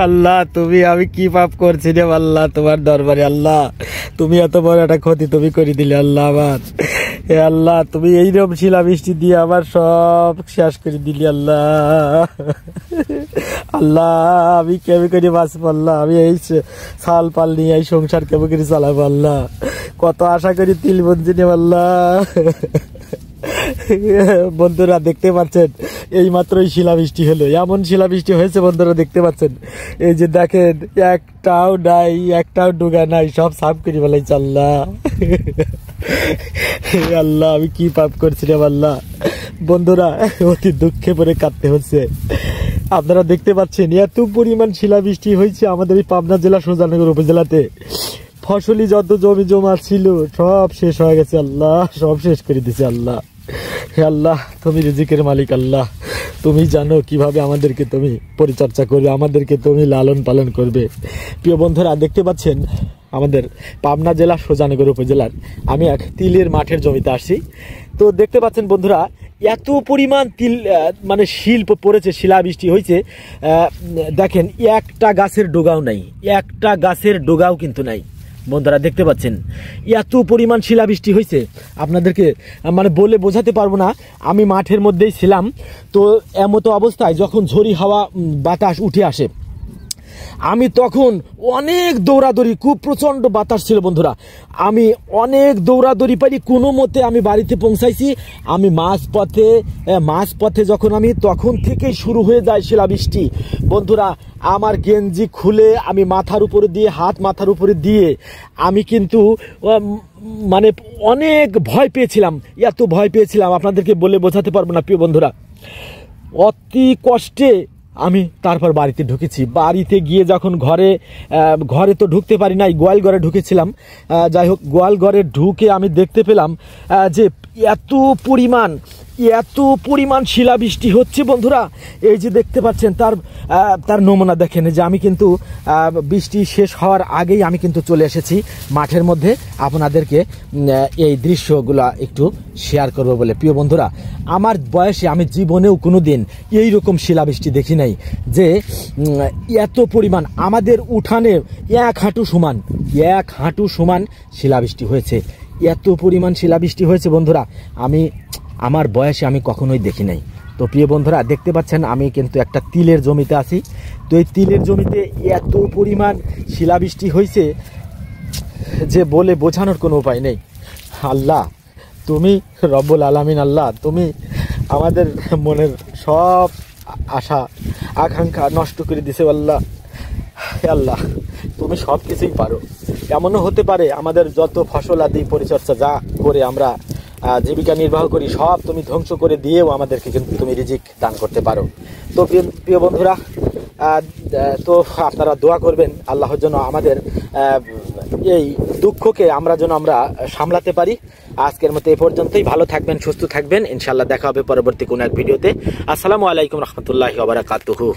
আল্লাহ তুমি আমি কি পাপ করছি রে আল্লাহ তোমার দরবারে। আল্লাহ তুমি এত বড় একটা ক্ষতি তুমি করে দিলে আল্লাহ আমার। হে আল্লাহ তুমি এইরকম শিলাবৃষ্টি দিয়ে আমার সব শেষ করে দিলি আল্লাহ। আল্লাহ আমি কেমন করে বাঁচবো আল্লাহ, আমি এই সাল পাল নিয়ে এই সংসার কেমন করে চালাবো আল্লাহ। কত আশা করি তিল বঞ্চি নেব আল্লাহ। বন্ধুরা দেখতে পাচ্ছেন এই মাত্রই শিলাবৃষ্টি হলো, এমন শিলাবৃষ্টি হয়েছে বন্ধুরা দেখতে পাচ্ছেন। এই যে দেখেন একটাও নাই, একটাও ডুগা নাই, সব সাফ করে বলাইছে আল্লাহ। আল্লাহ আমি কি পাপ করছিলাম আল্লাহ। বন্ধুরা অতি দুঃখে পরে কাঁদতে হচ্ছে। আপনারা দেখতে পাচ্ছেন এত পরিমাণ শিলাবৃষ্টি হয়েছে আমাদের এই পাবনা জেলা সুজানগর উপজেলাতে। ফসলি যত জমি জমা ছিল সব শেষ হয়ে গেছে আল্লাহ, সব শেষ করে দিছে আল্লাহ। হে আল্লাহ তুমি রিজিকের মালিক আল্লাহ, তুমি জানো কিভাবে আমাদেরকে তুমি পরিচর্যা করবে, আমাদেরকে তুমি লালন পালন করবে। প্রিয় বন্ধুরা দেখতে পাচ্ছেন আমাদের পাবনা জেলা সুজানগর উপজেলার আমি এক তিলের মাঠের জমিতে আসছি। তো দেখতে পাচ্ছেন বন্ধুরা এত পরিমাণ তিল মানে শিল পড়েছে, শিলাবৃষ্টি হয়েছে। দেখেন একটা গাছের ডোগাও নাই, একটা গাছের ডোগাও কিন্তু নাই। বন্ধুরা দেখতে পাচ্ছেন এত পরিমাণ শিলাবৃষ্টি হয়েছে আপনাদেরকে মানে বলে বোঝাতে পারবো না। আমি মাঠের মধ্যেই ছিলাম, তো এমতো অবস্থায় যখন ঝড়ি হাওয়া বাতাস উঠে আসে আমি তখন অনেক দৌড়াদৌড়ি, খুব প্রচণ্ড বাতাস ছিল বন্ধুরা, আমি অনেক দৌড়াদৌড়ি পারি কোনো মতে আমি বাড়িতে পৌঁছাইছি। আমি মাঝপথে যখন আমি তখন থেকেই শুরু হয়ে যায় শিলাবৃষ্টি। বন্ধুরা আমার গেঞ্জি খুলে আমি মাথার উপরে দিয়ে মাথার উপরে দিয়ে আমি কিন্তু মানে অনেক ভয় পেয়েছিলাম, এত ভয় পেয়েছিলাম আপনাদেরকে বলে বোঝাতে পারবো না। প্রিয় বন্ধুরা অতি কষ্টে আমি তারপর বাড়িতে ঢুকেছি। বাড়িতে গিয়ে যখন ঘরে তো ঢুকতে পারি নাই, গোয়াল ঘরে ঢুকেছিলাম। যাই হোক গোয়াল ঘরে ঢুকে আমি দেখতে পেলাম যে এত পরিমাণ শিলাবৃষ্টি হচ্ছে বন্ধুরা। এই যে দেখতে পাচ্ছেন তার নমুনা দেখেন যে আমি কিন্তু বৃষ্টি শেষ হওয়ার আগেই আমি কিন্তু চলে এসেছি মাঠের মধ্যে আপনাদেরকে এই দৃশ্যগুলা একটু শেয়ার করব বলে। প্রিয় বন্ধুরা আমার বয়সে আমি জীবনেও কোনো দিন এইরকম শিলাবৃষ্টি দেখি নাই যে এত পরিমাণ আমাদের উঠানে এক হাঁটু সমান শিলাবৃষ্টি হয়েছে। এত পরিমাণ শিলাবৃষ্টি হয়েছে বন্ধুরা আমার বয়সে আমি কখনোই দেখি নাই। তো প্রিয় বন্ধুরা দেখতে পাচ্ছেন আমি কিন্তু একটা তিলের জমিতে আছি। তো এই তিলের জমিতে এত পরিমাণ শিলাবৃষ্টি হয়েছে যে বলে বোঝানোর কোনো উপায় নেই। আল্লাহ তুমি রব্বুল আলামিন, আল্লাহ তুমি আমাদের মনের সব আশা আকাঙ্ক্ষা নষ্ট করে দিছে আল্লাহ। আল্লাহ তুমি সব কিছুই পারো। এমনও হতে পারে আমাদের যত ফসল আদি পরিচর্যা যা করে আমরা জীবিকা নির্বাহ করি সব তুমি ধ্বংস করে দিয়েও আমাদেরকে কিন্তু তুমি রিজিক দান করতে পারো। তো প্রিয় বন্ধুরা তো আপনারা দোয়া করবেন আল্লাহর জন্য আমাদের এই দুঃখকে আমরা সামলাতে পারি। আজকের মতো এই পর্যন্তই। ভালো থাকবেন, সুস্থ থাকবেন, ইনশাআল্লাহ দেখা হবে পরবর্তী কোনো এক ভিডিওতে। আসসালামু আলাইকুম রহমতুল্লাহি ওয়া বারাকাতুহু।